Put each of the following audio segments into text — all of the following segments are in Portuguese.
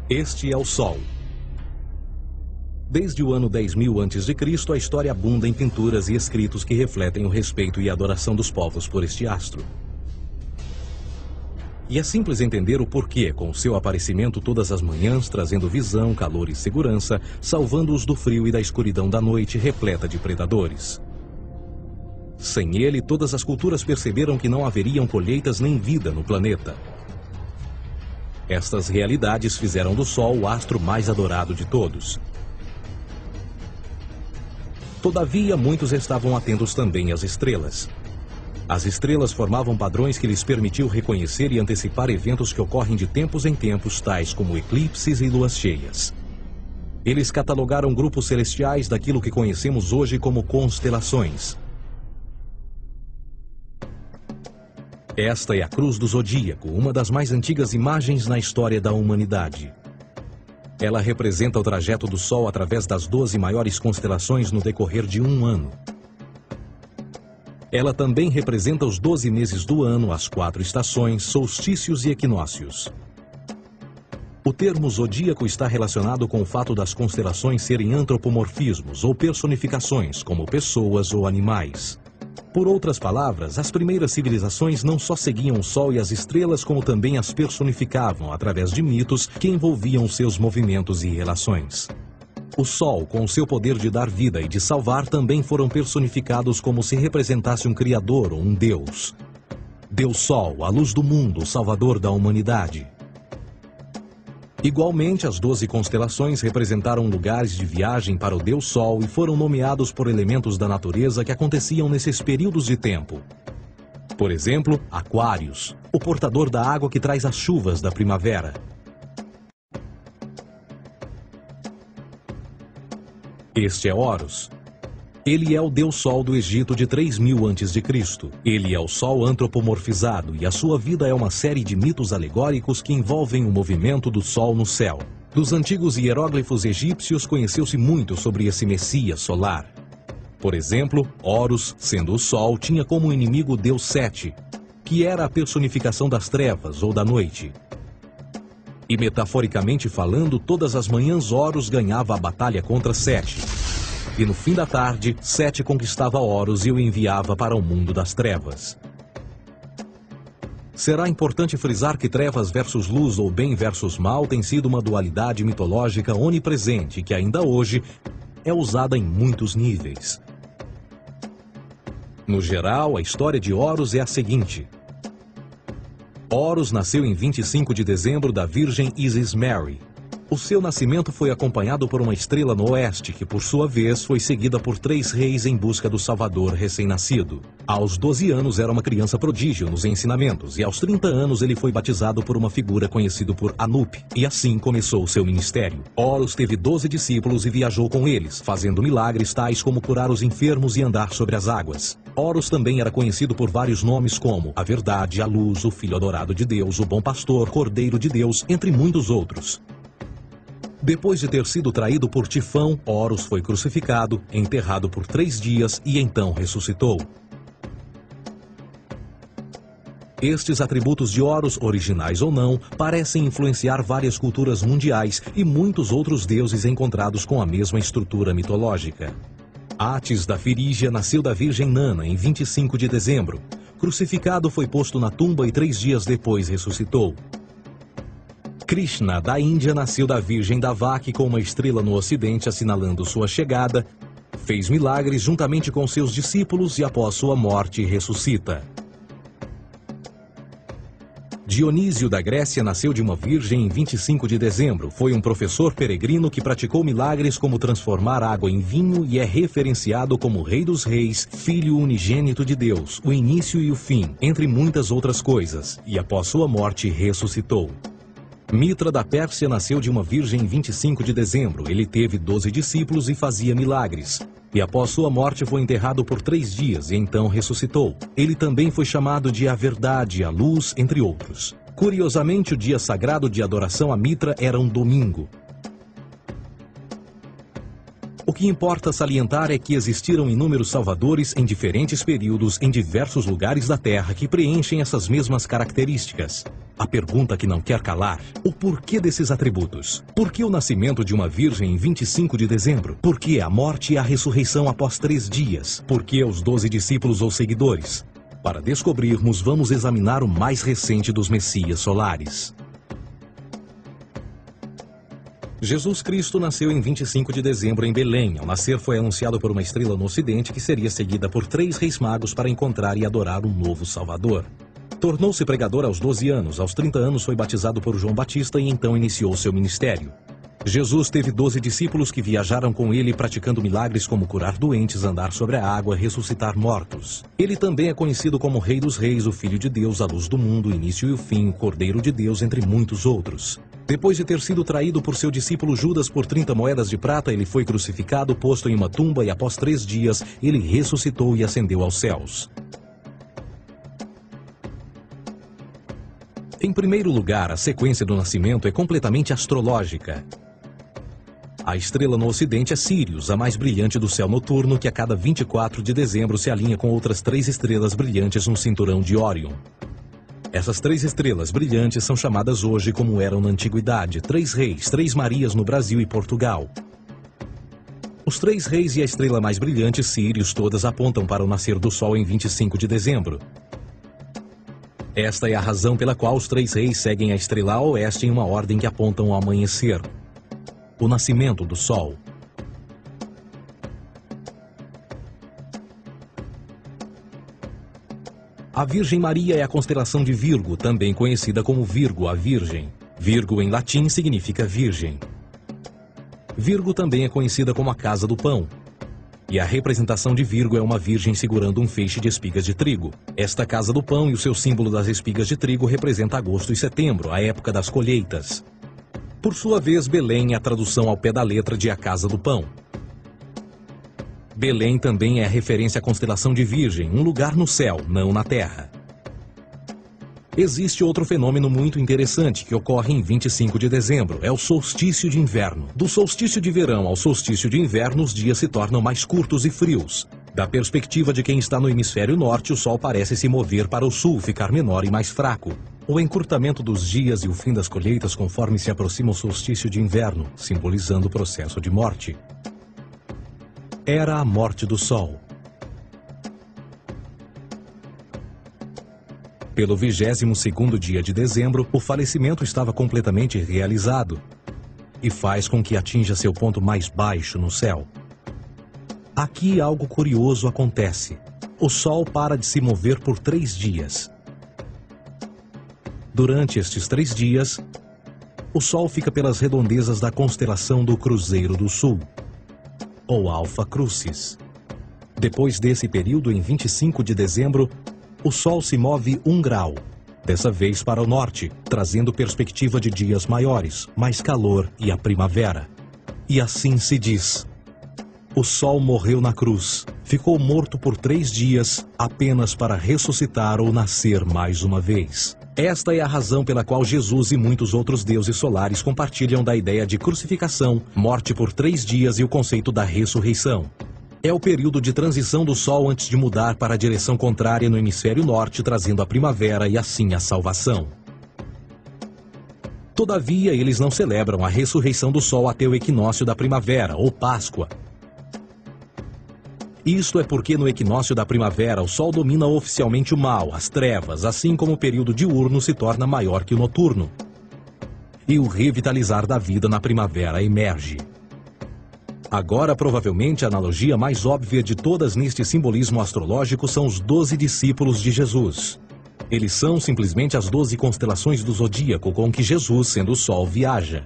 Este é o Sol. Desde o ano 10.000 a.C., a história abunda em pinturas e escritos que refletem o respeito e a adoração dos povos por este astro. E é simples entender o porquê, com seu aparecimento todas as manhãs, trazendo visão, calor e segurança, salvando-os do frio e da escuridão da noite repleta de predadores. Sem ele, todas as culturas perceberam que não haveriam colheitas nem vida no planeta. Estas realidades fizeram do Sol o astro mais adorado de todos. Todavia, muitos estavam atentos também às estrelas. As estrelas formavam padrões que lhes permitiam reconhecer e antecipar eventos que ocorrem de tempos em tempos, tais como eclipses e luas cheias. Eles catalogaram grupos celestiais daquilo que conhecemos hoje como constelações. Esta é a Cruz do Zodíaco, uma das mais antigas imagens na história da humanidade. Ela representa o trajeto do Sol através das 12 maiores constelações no decorrer de um ano. Ela também representa os 12 meses do ano, as 4 estações, solstícios e equinócios. O termo zodíaco está relacionado com o fato das constelações serem antropomorfismos ou personificações, como pessoas ou animais. Por outras palavras, as primeiras civilizações não só seguiam o Sol e as estrelas, como também as personificavam através de mitos que envolviam seus movimentos e relações. O Sol, com o seu poder de dar vida e de salvar, também foram personificados como se representasse um criador ou um Deus. Deus Sol, a luz do mundo, o salvador da humanidade. Igualmente, as 12 constelações representaram lugares de viagem para o Deus Sol e foram nomeados por elementos da natureza que aconteciam nesses períodos de tempo. Por exemplo, Aquários, o portador da água que traz as chuvas da primavera. Este é Horus. Ele é o Deus Sol do Egito de 3.000 a.C. Ele é o Sol antropomorfizado e a sua vida é uma série de mitos alegóricos que envolvem o movimento do Sol no céu. Dos antigos hieróglifos egípcios conheceu-se muito sobre esse Messias solar. Por exemplo, Horus, sendo o Sol, tinha como inimigo o Deus Sete, que era a personificação das trevas ou da noite. E metaforicamente falando, todas as manhãs Horus ganhava a batalha contra Sete. E no fim da tarde, Sete conquistava Horus e o enviava para o mundo das trevas. Será importante frisar que trevas versus luz ou bem versus mal tem sido uma dualidade mitológica onipresente que ainda hoje é usada em muitos níveis. No geral, a história de Horus é a seguinte. Horus nasceu em 25 de dezembro da Virgem Isis Mary. O seu nascimento foi acompanhado por uma estrela no oeste, que por sua vez foi seguida por 3 reis em busca do Salvador recém-nascido. Aos 12 anos era uma criança prodígio nos ensinamentos, e aos 30 anos ele foi batizado por uma figura conhecida por Anup, e assim começou seu ministério. Horus teve 12 discípulos e viajou com eles, fazendo milagres tais como curar os enfermos e andar sobre as águas. Horus também era conhecido por vários nomes como a Verdade, a Luz, o Filho Adorado de Deus, o Bom Pastor, Cordeiro de Deus, entre muitos outros. Depois de ter sido traído por Tifão, Horus foi crucificado, enterrado por 3 dias e então ressuscitou. Estes atributos de Horus, originais ou não, parecem influenciar várias culturas mundiais e muitos outros deuses encontrados com a mesma estrutura mitológica. Atis da Firígia nasceu da Virgem Nana em 25 de dezembro. Crucificado, foi posto na tumba e 3 dias depois ressuscitou. Krishna, da Índia, nasceu da Virgem Davaki com uma estrela no ocidente assinalando sua chegada, fez milagres juntamente com seus discípulos e após sua morte ressuscita. Dionísio da Grécia nasceu de uma virgem em 25 de dezembro. Foi um professor peregrino que praticou milagres como transformar água em vinho e é referenciado como Rei dos Reis, Filho unigênito de Deus, o início e o fim, entre muitas outras coisas, e após sua morte ressuscitou. Mitra da Pérsia nasceu de uma virgem em 25 de dezembro. Ele teve 12 discípulos e fazia milagres. E após sua morte foi enterrado por 3 dias e então ressuscitou. Ele também foi chamado de a Verdade, a Luz, entre outros. Curiosamente, o dia sagrado de adoração a Mitra era um domingo. O que importa salientar é que existiram inúmeros salvadores em diferentes períodos em diversos lugares da Terra que preenchem essas mesmas características. A pergunta que não quer calar: o porquê desses atributos? Por que o nascimento de uma virgem em 25 de dezembro? Por que a morte e a ressurreição após 3 dias? Por que os 12 discípulos ou seguidores? Para descobrirmos, vamos examinar o mais recente dos Messias solares. Jesus Cristo nasceu em 25 de dezembro em Belém. Ao nascer, foi anunciado por uma estrela no ocidente que seria seguida por 3 reis magos para encontrar e adorar um novo Salvador. Tornou-se pregador aos 12 anos. Aos 30 anos foi batizado por João Batista e então iniciou seu ministério. Jesus teve 12 discípulos que viajaram com ele praticando milagres como curar doentes, andar sobre a água, ressuscitar mortos. Ele também é conhecido como Rei dos Reis, o Filho de Deus, a luz do mundo, o início e o fim, o Cordeiro de Deus, entre muitos outros. Depois de ter sido traído por seu discípulo Judas por 30 moedas de prata, ele foi crucificado, posto em uma tumba e após 3 dias ele ressuscitou e ascendeu aos céus. Em primeiro lugar, a sequência do nascimento é completamente astrológica. A estrela no ocidente é Sírius, a mais brilhante do céu noturno, que a cada 24 de dezembro se alinha com outras 3 estrelas brilhantes no cinturão de Órion. Essas 3 estrelas brilhantes são chamadas hoje, como eram na antiguidade, 3 reis, 3 Marias no Brasil e Portugal. Os 3 reis e a estrela mais brilhante, Sírius, todas apontam para o nascer do Sol em 25 de dezembro. Esta é a razão pela qual os 3 reis seguem a estrela a oeste em uma ordem que apontam ao amanhecer. O nascimento do Sol. A Virgem Maria é a constelação de Virgo, também conhecida como Virgo, a Virgem. Virgo em latim significa virgem. Virgo também é conhecida como a casa do pão. E a representação de Virgo é uma virgem segurando um feixe de espigas de trigo. Esta casa do pão e o seu símbolo das espigas de trigo representa agosto e setembro, a época das colheitas. Por sua vez, Belém é a tradução ao pé da letra de a casa do pão. Belém também é a referência à constelação de Virgem, um lugar no céu, não na terra. Existe outro fenômeno muito interessante que ocorre em 25 de dezembro, é o solstício de inverno. Do solstício de verão ao solstício de inverno, os dias se tornam mais curtos e frios. Da perspectiva de quem está no hemisfério norte, o sol parece se mover para o sul, ficar menor e mais fraco. O encurtamento dos dias e o fim das colheitas conforme se aproxima o solstício de inverno, simbolizando o processo de morte. Era a morte do Sol. Pelo 22º dia de dezembro, o falecimento estava completamente realizado e faz com que atinja seu ponto mais baixo no céu. Aqui algo curioso acontece. O Sol para de se mover por 3 dias. Durante estes 3 dias, o Sol fica pelas redondezas da constelação do Cruzeiro do Sul, ou Alfa Crucis. Depois desse período, em 25 de dezembro, o Sol se move 1 grau, dessa vez para o norte, trazendo perspectiva de dias maiores, mais calor e a primavera. E assim se diz: o Sol morreu na cruz, ficou morto por 3 dias, apenas para ressuscitar ou nascer mais uma vez. Esta é a razão pela qual Jesus e muitos outros deuses solares compartilham da ideia de crucificação, morte por 3 dias e o conceito da ressurreição. É o período de transição do Sol antes de mudar para a direção contrária no hemisfério norte, trazendo a primavera e assim a salvação. Todavia, eles não celebram a ressurreição do Sol até o equinócio da primavera, ou Páscoa. Isto é porque no equinócio da primavera o Sol domina oficialmente o mal, as trevas, assim como o período diurno se torna maior que o noturno. E o revitalizar da vida na primavera emerge. Agora, provavelmente, a analogia mais óbvia de todas neste simbolismo astrológico são os 12 discípulos de Jesus. Eles são simplesmente as 12 constelações do zodíaco com que Jesus, sendo o Sol, viaja.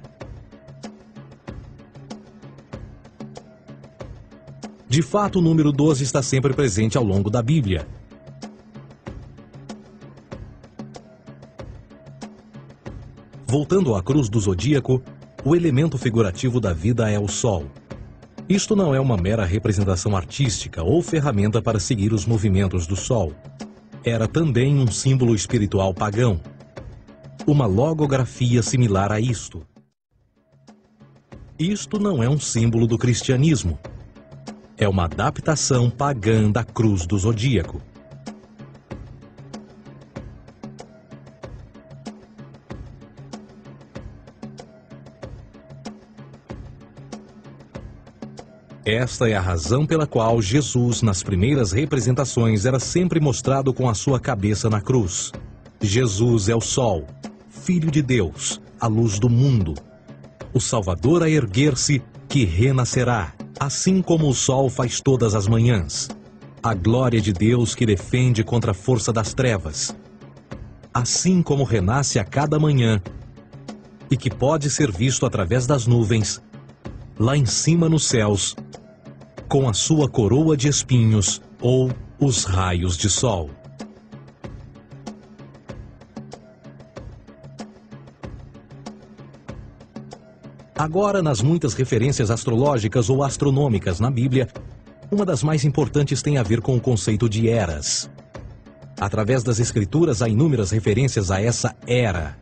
De fato, o número 12 está sempre presente ao longo da Bíblia. Voltando à cruz do zodíaco, o elemento figurativo da vida é o Sol. Isto não é uma mera representação artística ou ferramenta para seguir os movimentos do Sol. Era também um símbolo espiritual pagão. Uma logografia similar a isto. Isto não é um símbolo do cristianismo. É uma adaptação pagã da cruz do zodíaco. Esta é a razão pela qual Jesus, nas primeiras representações, era sempre mostrado com a sua cabeça na cruz. Jesus é o Sol, Filho de Deus, a luz do mundo. O Salvador a erguer-se, que renascerá, assim como o sol faz todas as manhãs. A glória de Deus que defende contra a força das trevas. Assim como renasce a cada manhã, e que pode ser visto através das nuvens, lá em cima nos céus, com a sua coroa de espinhos ou os raios de sol. Agora, nas muitas referências astrológicas ou astronômicas na Bíblia, uma das mais importantes tem a ver com o conceito de eras. Através das Escrituras há inúmeras referências a essa era.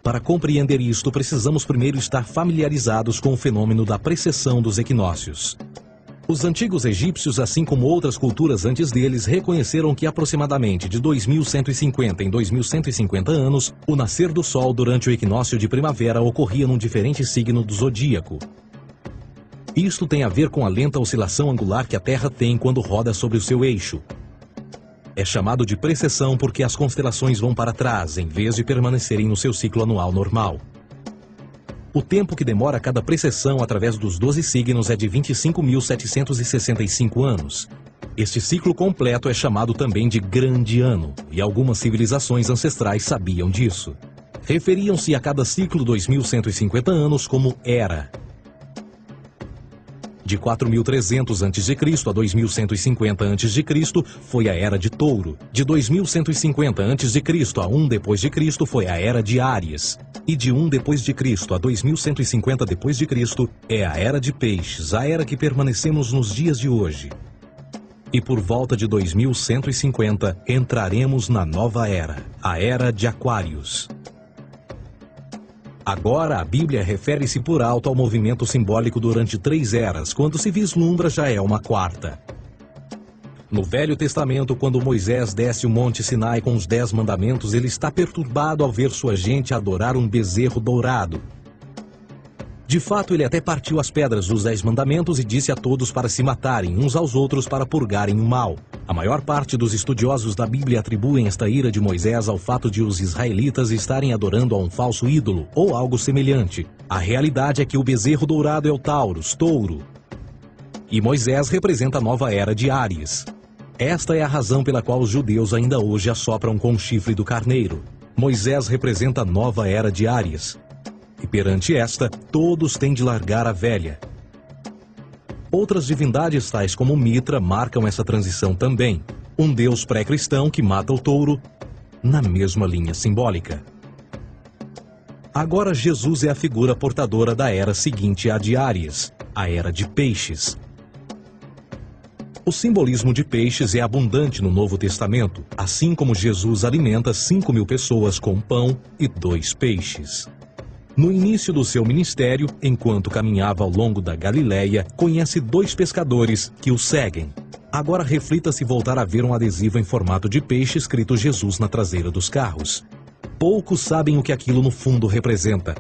Para compreender isto, precisamos primeiro estar familiarizados com o fenômeno da precessão dos equinócios. Os antigos egípcios, assim como outras culturas antes deles, reconheceram que aproximadamente de 2150 em 2150 anos, o nascer do Sol durante o equinócio de primavera ocorria num diferente signo do zodíaco. Isto tem a ver com a lenta oscilação angular que a Terra tem quando roda sobre o seu eixo. É chamado de precessão porque as constelações vão para trás, em vez de permanecerem no seu ciclo anual normal. O tempo que demora cada precessão através dos 12 signos é de 25.765 anos. Este ciclo completo é chamado também de Grande Ano, e algumas civilizações ancestrais sabiam disso. Referiam-se a cada ciclo 2.150 anos como Era. De 4.300 a.C. a 2.150 a.C. foi a Era de Touro. De 2.150 a.C. a 1 d.C. foi a Era de Áries. E de 1 d.C. a 2.150 d.C. é a Era de Peixes, a era que permanecemos nos dias de hoje. E por volta de 2150 entraremos na nova era, a Era de Aquários. Agora, a Bíblia refere-se por alto ao movimento simbólico durante 3 eras, quando se vislumbra já é uma quarta. No Velho Testamento, quando Moisés desce o Monte Sinai com os 10 mandamentos, ele está perturbado ao ver sua gente adorar um bezerro dourado. De fato, ele até partiu as pedras dos 10 mandamentos e disse a todos para se matarem uns aos outros para purgarem o mal. A maior parte dos estudiosos da Bíblia atribuem esta ira de Moisés ao fato de os israelitas estarem adorando a um falso ídolo ou algo semelhante. A realidade é que o bezerro dourado é o Taurus, touro. E Moisés representa a nova era de Áries. Esta é a razão pela qual os judeus ainda hoje assopram com o chifre do carneiro. Moisés representa a nova era de Áries. E perante esta, todos têm de largar a velha. Outras divindades, tais como Mitra, marcam essa transição também. Um deus pré-cristão que mata o touro, na mesma linha simbólica. Agora Jesus é a figura portadora da era seguinte à de Áries, a Era de Peixes. O simbolismo de peixes é abundante no Novo Testamento, assim como Jesus alimenta 5.000 pessoas com pão e 2 peixes. No início do seu ministério, enquanto caminhava ao longo da Galileia, conhece 2 pescadores que o seguem. Agora reflita se voltar a ver um adesivo em formato de peixe escrito Jesus na traseira dos carros. Poucos sabem o que aquilo no fundo representa.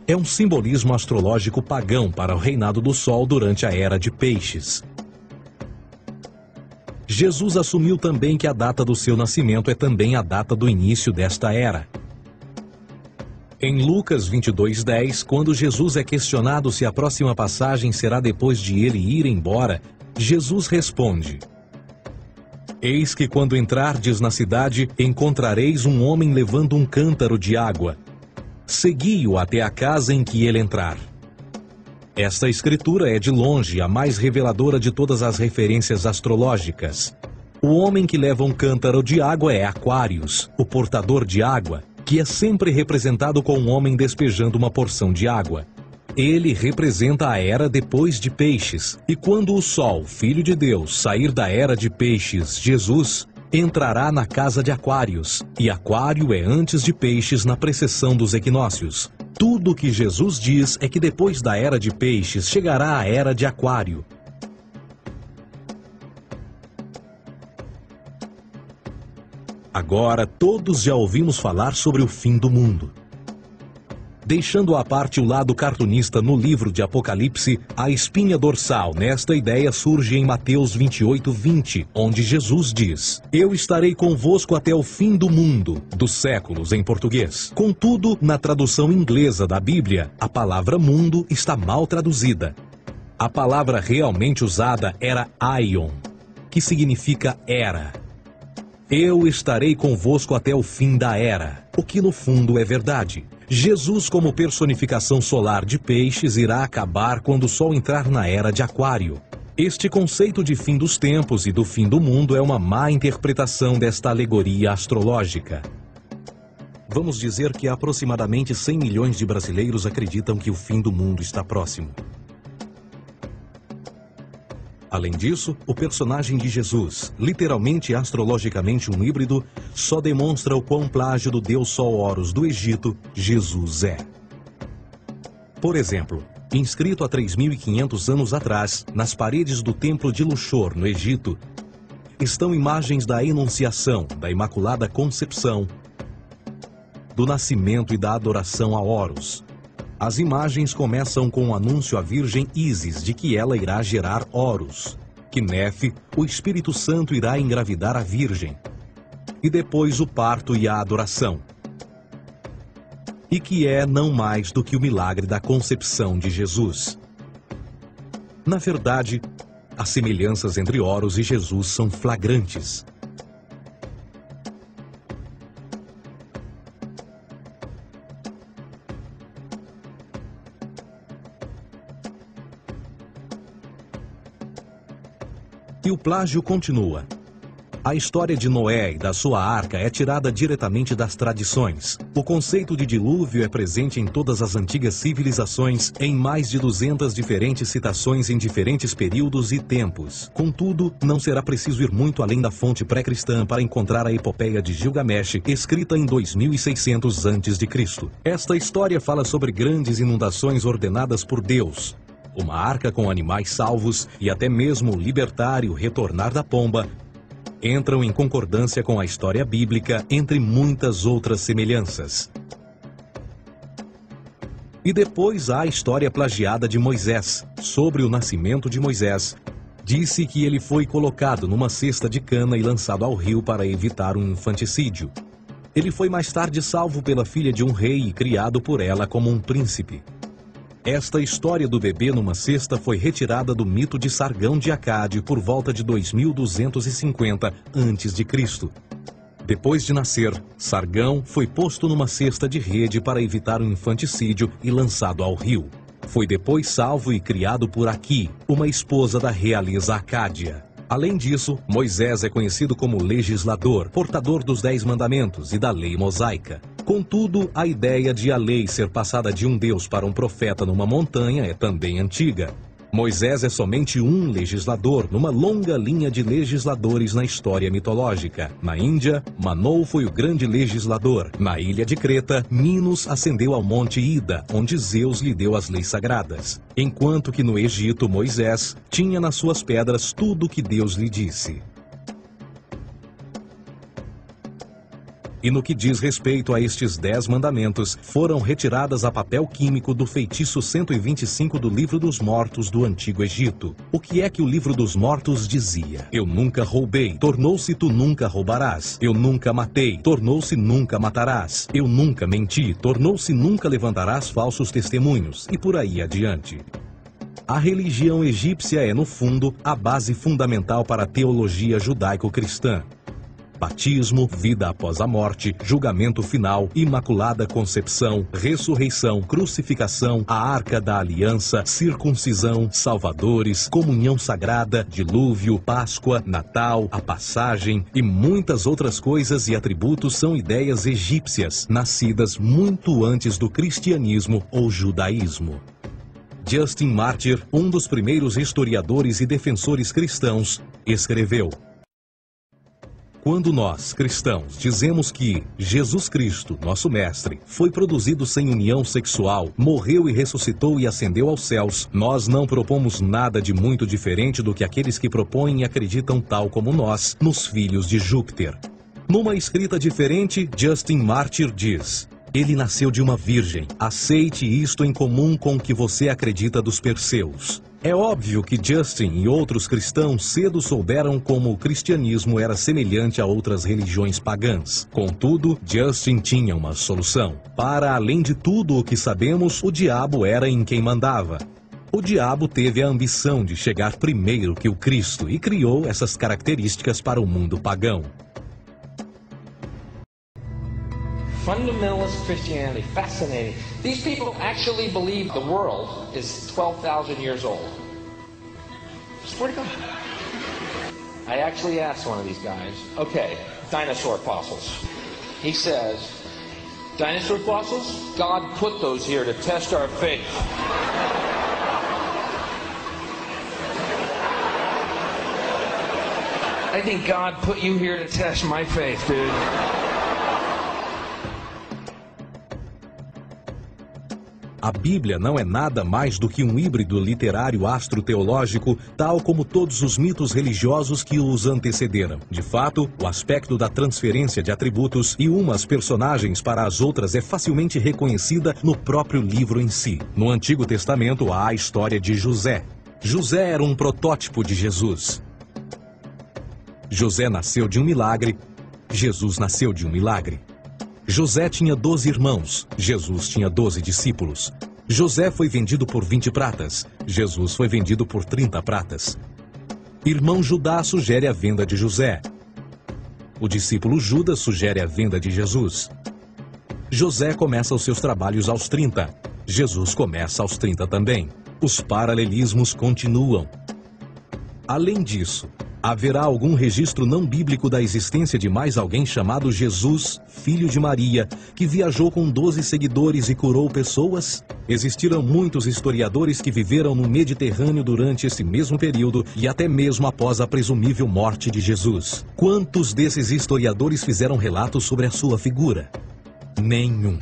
É um simbolismo astrológico pagão para o reinado do Sol durante a Era de Peixes. Jesus assumiu também que a data do seu nascimento é também a data do início desta era. Em Lucas 22:10, quando Jesus é questionado se a próxima passagem será depois de ele ir embora, Jesus responde: Eis que quando entrardes na cidade, encontrareis um homem levando um cântaro de água. Segui-o até a casa em que ele entrar. Esta escritura é de longe a mais reveladora de todas as referências astrológicas. O homem que leva um cântaro de água é Aquários, o portador de água, que é sempre representado com um homem despejando uma porção de água. Ele representa a era depois de Peixes, e quando o Sol, Filho de Deus, sair da era de Peixes, Jesus, entrará na casa de Aquários, e Aquário é antes de Peixes na precessão dos equinócios. Tudo o que Jesus diz é que depois da era de Peixes chegará a era de Aquário. Agora todos já ouvimos falar sobre o fim do mundo. Deixando à parte o lado cartunista no livro de Apocalipse, a espinha dorsal nesta ideia surge em Mateus 28:20, onde Jesus diz: Eu estarei convosco até o fim do mundo, dos séculos em português. Contudo, na tradução inglesa da Bíblia, a palavra mundo está mal traduzida. A palavra realmente usada era aion, que significa era. Eu estarei convosco até o fim da era, o que no fundo é verdade. Jesus, como personificação solar de peixes, irá acabar quando o Sol entrar na era de Aquário. Este conceito de fim dos tempos e do fim do mundo é uma má interpretação desta alegoria astrológica. Vamos dizer que aproximadamente 100 milhões de brasileiros acreditam que o fim do mundo está próximo. Além disso, o personagem de Jesus, literalmente e astrologicamente um híbrido, só demonstra o quão plágio do deus Sol Horus do Egito, Jesus é. Por exemplo, inscrito há 3.500 anos atrás, nas paredes do templo de Luxor, no Egito, estão imagens da Enunciação, da Imaculada Concepção, do nascimento e da adoração a Horus. As imagens começam com o anúncio à Virgem Ísis de que ela irá gerar Horus, que Nefe, o Espírito Santo, irá engravidar a Virgem, e depois o parto e a adoração, e que é não mais do que o milagre da concepção de Jesus. Na verdade, as semelhanças entre Horus e Jesus são flagrantes. E o plágio continua. A história de Noé e da sua arca é tirada diretamente das tradições. O conceito de dilúvio é presente em todas as antigas civilizações, em mais de 200 diferentes citações em diferentes períodos e tempos. Contudo, não será preciso ir muito além da fonte pré-cristã para encontrar a epopeia de Gilgamesh, escrita em 2600 a.C. Esta história fala sobre grandes inundações ordenadas por Deus, uma arca com animais salvos e até mesmo o libertário retornar da pomba, entram em concordância com a história bíblica, entre muitas outras semelhanças. E depois há a história plagiada de Moisés. Sobre o nascimento de Moisés, disse que ele foi colocado numa cesta de cana e lançado ao rio para evitar um infanticídio. Ele foi mais tarde salvo pela filha de um rei e criado por ela como um príncipe. Esta história do bebê numa cesta foi retirada do mito de Sargão de Acade por volta de 2250 a.C. Depois de nascer, Sargão foi posto numa cesta de rede para evitar um infanticídio e lançado ao rio. Foi depois salvo e criado por Aqui, uma esposa da realeza acádia. Além disso, Moisés é conhecido como legislador, portador dos 10 mandamentos e da lei mosaica. Contudo, a ideia de a lei ser passada de um deus para um profeta numa montanha é também antiga. Moisés é somente um legislador numa longa linha de legisladores na história mitológica. Na Índia, Manou foi o grande legislador. Na ilha de Creta, Minos ascendeu ao monte Ida, onde Zeus lhe deu as leis sagradas. Enquanto que no Egito, Moisés tinha nas suas pedras tudo o que Deus lhe disse. E no que diz respeito a estes 10 mandamentos, foram retiradas a papel químico do feitiço 125 do Livro dos Mortos do Antigo Egito. O que é que o Livro dos Mortos dizia? Eu nunca roubei, tornou-se tu nunca roubarás. Eu nunca matei, tornou-se nunca matarás. Eu nunca menti, tornou-se nunca levantarás falsos testemunhos, e por aí adiante. A religião egípcia é, no fundo, a base fundamental para a teologia judaico-cristã. Batismo, vida após a morte, julgamento final, imaculada concepção, ressurreição, crucificação, a arca da aliança, circuncisão, salvadores, comunhão sagrada, dilúvio, Páscoa, Natal, a passagem e muitas outras coisas e atributos são ideias egípcias, nascidas muito antes do cristianismo ou judaísmo. Justin Martyr, um dos primeiros historiadores e defensores cristãos, escreveu: quando nós, cristãos, dizemos que Jesus Cristo, nosso Mestre, foi produzido sem união sexual, morreu e ressuscitou e ascendeu aos céus, nós não propomos nada de muito diferente do que aqueles que propõem e acreditam tal como nós, nos filhos de Júpiter. Numa escrita diferente, Justin Martyr diz: ele nasceu de uma virgem. Aceite isto em comum com o que você acredita dos Perseus. É óbvio que Justin e outros cristãos cedo souberam como o cristianismo era semelhante a outras religiões pagãs. Contudo, Justin tinha uma solução. Para além de tudo o que sabemos, o diabo era em quem mandava. O diabo teve a ambição de chegar primeiro que o Cristo e criou essas características para o mundo pagão. Fundamentalist Christianity, fascinating. These people actually believe the world is 12,000 years old. Swear to God. I actually asked one of these guys, okay, dinosaur fossils. He says, dinosaur fossils? God put those here to test our faith. I think God put you here to test my faith, dude. A Bíblia não é nada mais do que um híbrido literário astro-teológico, tal como todos os mitos religiosos que os antecederam. De fato, o aspecto da transferência de atributos e umas personagens para as outras é facilmente reconhecida no próprio livro em si. No Antigo Testamento há a história de José. José era um protótipo de Jesus. José nasceu de um milagre, Jesus nasceu de um milagre. José tinha 12 irmãos, Jesus tinha 12 discípulos. José foi vendido por 20 pratas, Jesus foi vendido por 30 pratas. Irmão Judá sugere a venda de José. O discípulo Judas sugere a venda de Jesus. José começa os seus trabalhos aos 30, Jesus começa aos 30 também. Os paralelismos continuam. Além disso, haverá algum registro não bíblico da existência de mais alguém chamado Jesus, filho de Maria, que viajou com 12 seguidores e curou pessoas? Existiram muitos historiadores que viveram no Mediterrâneo durante esse mesmo período e até mesmo após a presumível morte de Jesus. Quantos desses historiadores fizeram relatos sobre a sua figura? Nenhum.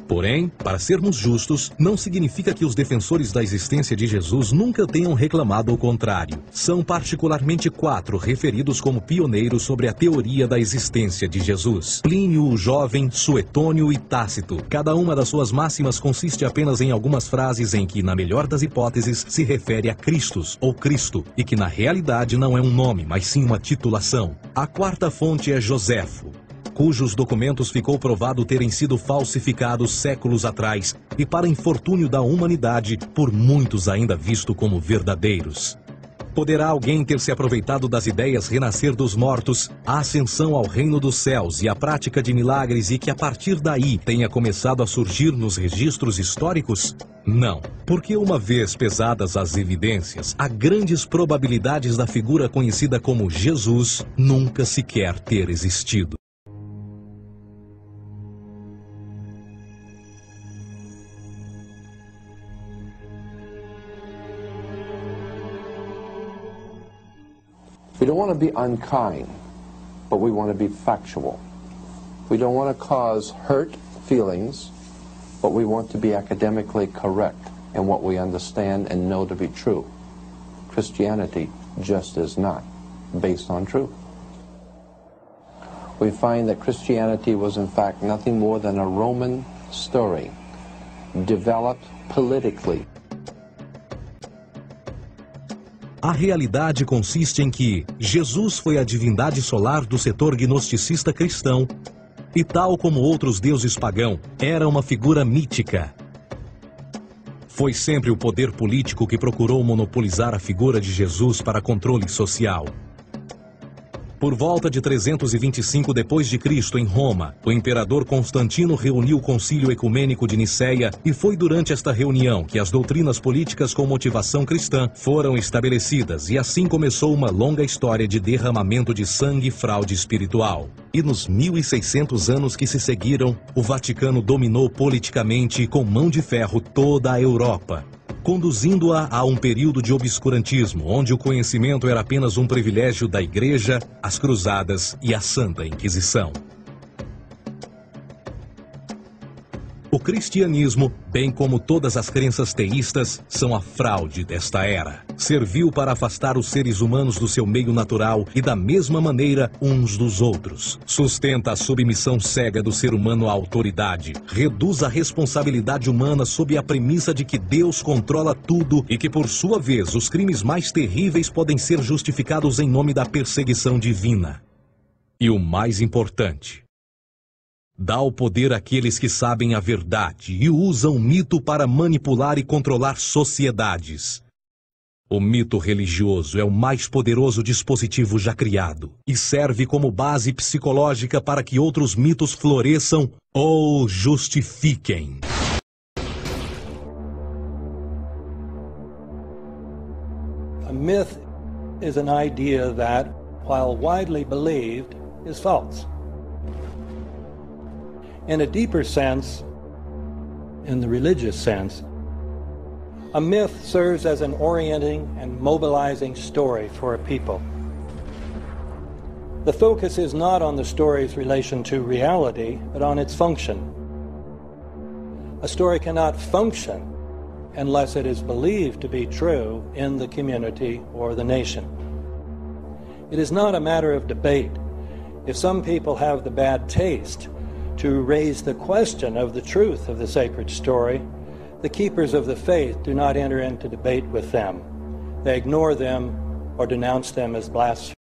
Porém, para sermos justos, não significa que os defensores da existência de Jesus nunca tenham reclamado o contrário. São particularmente 4 referidos como pioneiros sobre a teoria da existência de Jesus: Plínio o Jovem, Suetônio e Tácito. Cada uma das suas máximas consiste apenas em algumas frases em que, na melhor das hipóteses, se refere a Christus ou Cristo, e que na realidade não é um nome, mas sim uma titulação. A 4ª fonte é Joséfo, cujos documentos ficou provado terem sido falsificados séculos atrás e, para infortúnio da humanidade, por muitos ainda visto como verdadeiros. Poderá alguém ter se aproveitado das ideias renascer dos mortos, a ascensão ao reino dos céus e a prática de milagres e que a partir daí tenha começado a surgir nos registros históricos? Não, porque uma vez pesadas as evidências, há grandes probabilidades da figura conhecida como Jesus nunca sequer ter existido. We don't want to be unkind, but we want to be factual. We don't want to cause hurt feelings, but we want to be academically correct in what we understand and know to be true. Christianity just is not based on truth. We find that Christianity was in fact nothing more than a Roman story, developed politically. A realidade consiste em que Jesus foi a divindade solar do setor gnosticista cristão e, tal como outros deuses pagãos, era uma figura mítica. Foi sempre o poder político que procurou monopolizar a figura de Jesus para controle social. Por volta de 325 d.C., em Roma, o imperador Constantino reuniu o Concílio Ecumênico de Nicéia e foi durante esta reunião que as doutrinas políticas com motivação cristã foram estabelecidas e assim começou uma longa história de derramamento de sangue e fraude espiritual. E nos 1600 anos que se seguiram, o Vaticano dominou politicamente com mão de ferro toda a Europa, conduzindo-a a um período de obscurantismo, onde o conhecimento era apenas um privilégio da Igreja, as Cruzadas e a Santa Inquisição. O cristianismo, bem como todas as crenças teístas, são a fraude desta era. Serviu para afastar os seres humanos do seu meio natural e da mesma maneira uns dos outros. Sustenta a submissão cega do ser humano à autoridade. Reduz a responsabilidade humana sob a premissa de que Deus controla tudo e que, por sua vez, os crimes mais terríveis podem ser justificados em nome da perseguição divina. E o mais importante, dá o poder àqueles que sabem a verdade e usam o mito para manipular e controlar sociedades. O mito religioso é o mais poderoso dispositivo já criado e serve como base psicológica para que outros mitos floresçam ou justifiquem. A myth is an idea that, while widely believed, is false. In a deeper sense, in the religious sense, a myth serves as an orienting and mobilizing story for a people. The focus is not on the story's relation to reality, but on its function. A story cannot function unless it is believed to be true in the community or the nation. It is not a matter of debate. If some people have the bad taste to raise the question of the truth of the sacred story, the keepers of the faith do not enter into debate with them. They ignore them or denounce them as blasphemous.